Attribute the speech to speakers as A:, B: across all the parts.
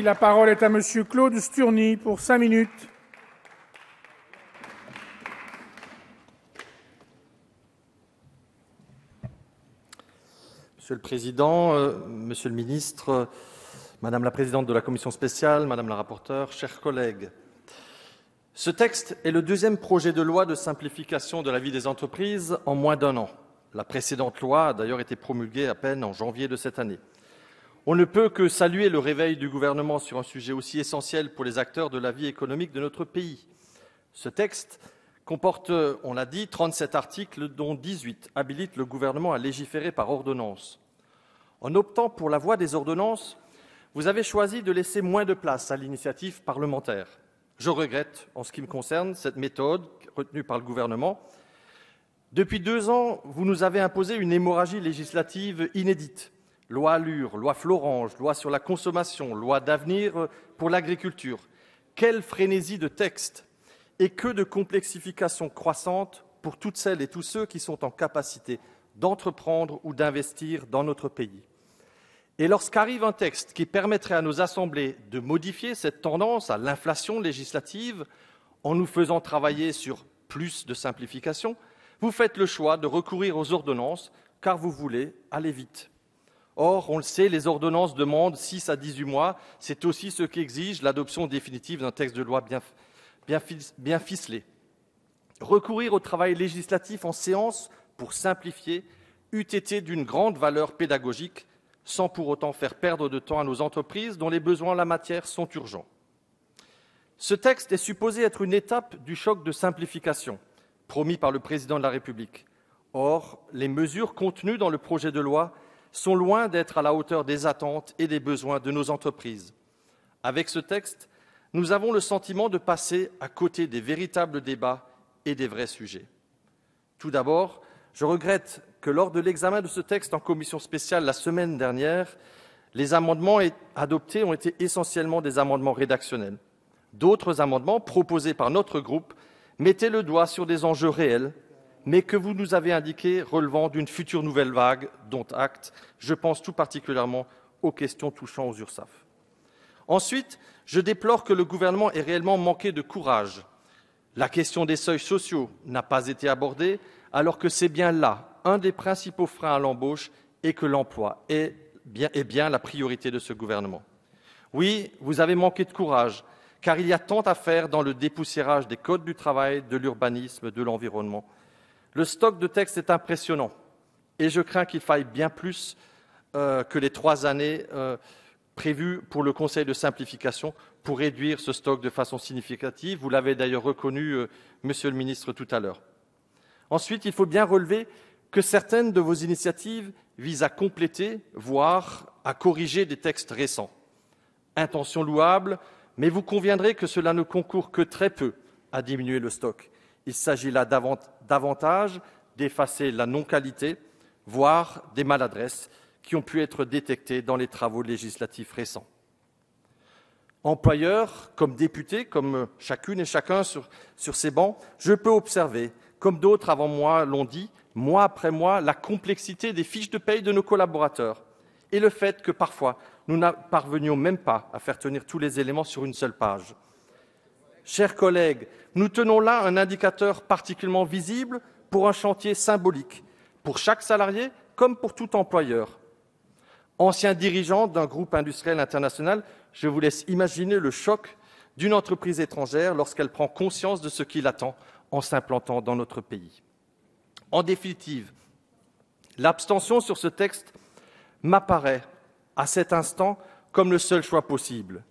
A: La parole est à Monsieur Claude Sturny pour 5 minutes.
B: Monsieur le Président, Monsieur le Ministre, Madame la Présidente de la Commission spéciale, Madame la rapporteure, chers collègues. Ce texte est le deuxième projet de loi de simplification de la vie des entreprises en moins d'un an. La précédente loi a d'ailleurs été promulguée à peine en janvier de cette année. On ne peut que saluer le réveil du gouvernement sur un sujet aussi essentiel pour les acteurs de la vie économique de notre pays. Ce texte comporte, on l'a dit, 37 articles, dont 18 habilitent le gouvernement à légiférer par ordonnance. En optant pour la voie des ordonnances, vous avez choisi de laisser moins de place à l'initiative parlementaire. Je regrette, en ce qui me concerne, cette méthode retenue par le gouvernement. Depuis 2 ans, vous nous avez imposé une hémorragie législative inédite. Loi Allure, loi Florange, loi sur la consommation, loi d'avenir pour l'agriculture. Quelle frénésie de textes et que de complexification croissante pour toutes celles et tous ceux qui sont en capacité d'entreprendre ou d'investir dans notre pays. Et lorsqu'arrive un texte qui permettrait à nos assemblées de modifier cette tendance à l'inflation législative en nous faisant travailler sur plus de simplification, vous faites le choix de recourir aux ordonnances car vous voulez aller vite. Or, on le sait, les ordonnances demandent 6 à 18 mois. C'est aussi ce qu'exige l'adoption définitive d'un texte de loi bien ficelé. Recourir au travail législatif en séance pour simplifier eût été d'une grande valeur pédagogique, sans pour autant faire perdre de temps à nos entreprises dont les besoins en la matière sont urgents. Ce texte est supposé être une étape du choc de simplification promis par le Président de la République. Or, les mesures contenues dans le projet de loi sont loin d'être à la hauteur des attentes et des besoins de nos entreprises. Avec ce texte, nous avons le sentiment de passer à côté des véritables débats et des vrais sujets. Tout d'abord, je regrette que lors de l'examen de ce texte en commission spéciale la semaine dernière, les amendements adoptés ont été essentiellement des amendements rédactionnels. D'autres amendements proposés par notre groupe mettaient le doigt sur des enjeux réels, mais que vous nous avez indiqués relevant d'une future nouvelle vague, dont acte. Je pense tout particulièrement aux questions touchant aux URSSAF. Ensuite, je déplore que le gouvernement ait réellement manqué de courage. La question des seuils sociaux n'a pas été abordée, alors que c'est bien là un des principaux freins à l'embauche et que l'emploi est bien la priorité de ce gouvernement. Oui, vous avez manqué de courage, car il y a tant à faire dans le dépoussiérage des codes du travail, de l'urbanisme, de l'environnement. Le stock de textes est impressionnant et je crains qu'il faille bien plus que les 3 années prévues pour le Conseil de simplification pour réduire ce stock de façon significative. Vous l'avez d'ailleurs reconnu, Monsieur le Ministre, tout à l'heure. Ensuite, il faut bien relever que certaines de vos initiatives visent à compléter, voire à corriger des textes récents. Intention louable, mais vous conviendrez que cela ne concourt que très peu à diminuer le stock. Il s'agit là davantage d'effacer la non-qualité, voire des maladresses qui ont pu être détectées dans les travaux législatifs récents. Employeur, comme député, comme chacune et chacun sur ces bancs, je peux observer, comme d'autres avant moi l'ont dit, mois après mois, la complexité des fiches de paye de nos collaborateurs et le fait que parfois nous ne parvenions même pas à faire tenir tous les éléments sur une seule page. Chers collègues, nous tenons là un indicateur particulièrement visible pour un chantier symbolique, pour chaque salarié comme pour tout employeur. Ancien dirigeant d'un groupe industriel international, je vous laisse imaginer le choc d'une entreprise étrangère lorsqu'elle prend conscience de ce qui l'attend en s'implantant dans notre pays. En définitive, l'abstention sur ce texte m'apparaît à cet instant comme le seul choix possible.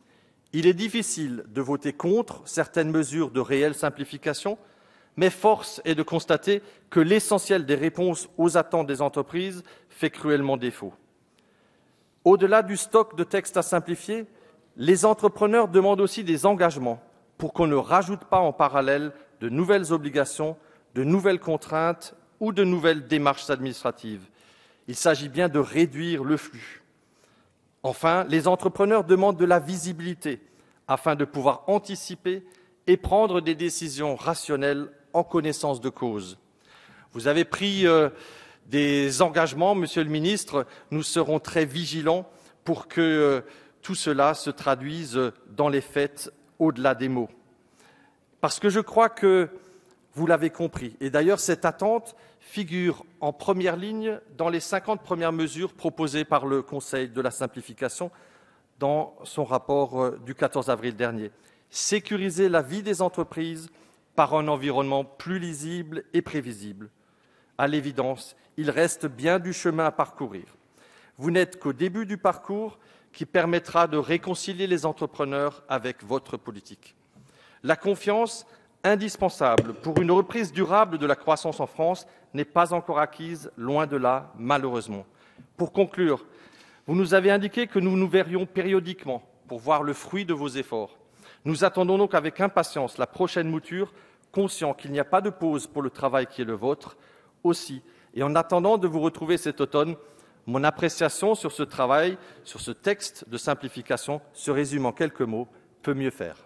B: Il est difficile de voter contre certaines mesures de réelle simplification, mais force est de constater que l'essentiel des réponses aux attentes des entreprises fait cruellement défaut. Au-delà du stock de textes à simplifier, les entrepreneurs demandent aussi des engagements pour qu'on ne rajoute pas en parallèle de nouvelles obligations, de nouvelles contraintes ou de nouvelles démarches administratives. Il s'agit bien de réduire le flux. Enfin, les entrepreneurs demandent de la visibilité afin de pouvoir anticiper et prendre des décisions rationnelles en connaissance de cause. Vous avez pris des engagements, Monsieur le Ministre. Nous serons très vigilants pour que tout cela se traduise dans les faits au-delà des mots. Parce que je crois que vous l'avez compris. Et d'ailleurs, cette attente figure en première ligne dans les 50 premières mesures proposées par le Conseil de la simplification dans son rapport du 14 avril dernier. Sécuriser la vie des entreprises par un environnement plus lisible et prévisible. À l'évidence, il reste bien du chemin à parcourir. Vous n'êtes qu'au début du parcours qui permettra de réconcilier les entrepreneurs avec votre politique. La confiance, indispensable pour une reprise durable de la croissance en France, n'est pas encore acquise, loin de là, malheureusement. Pour conclure, vous nous avez indiqué que nous nous verrions périodiquement pour voir le fruit de vos efforts. Nous attendons donc avec impatience la prochaine mouture, conscients qu'il n'y a pas de pause pour le travail qui est le vôtre aussi. Et en attendant de vous retrouver cet automne, mon appréciation sur ce travail, sur ce texte de simplification, se résume en quelques mots: peut mieux faire.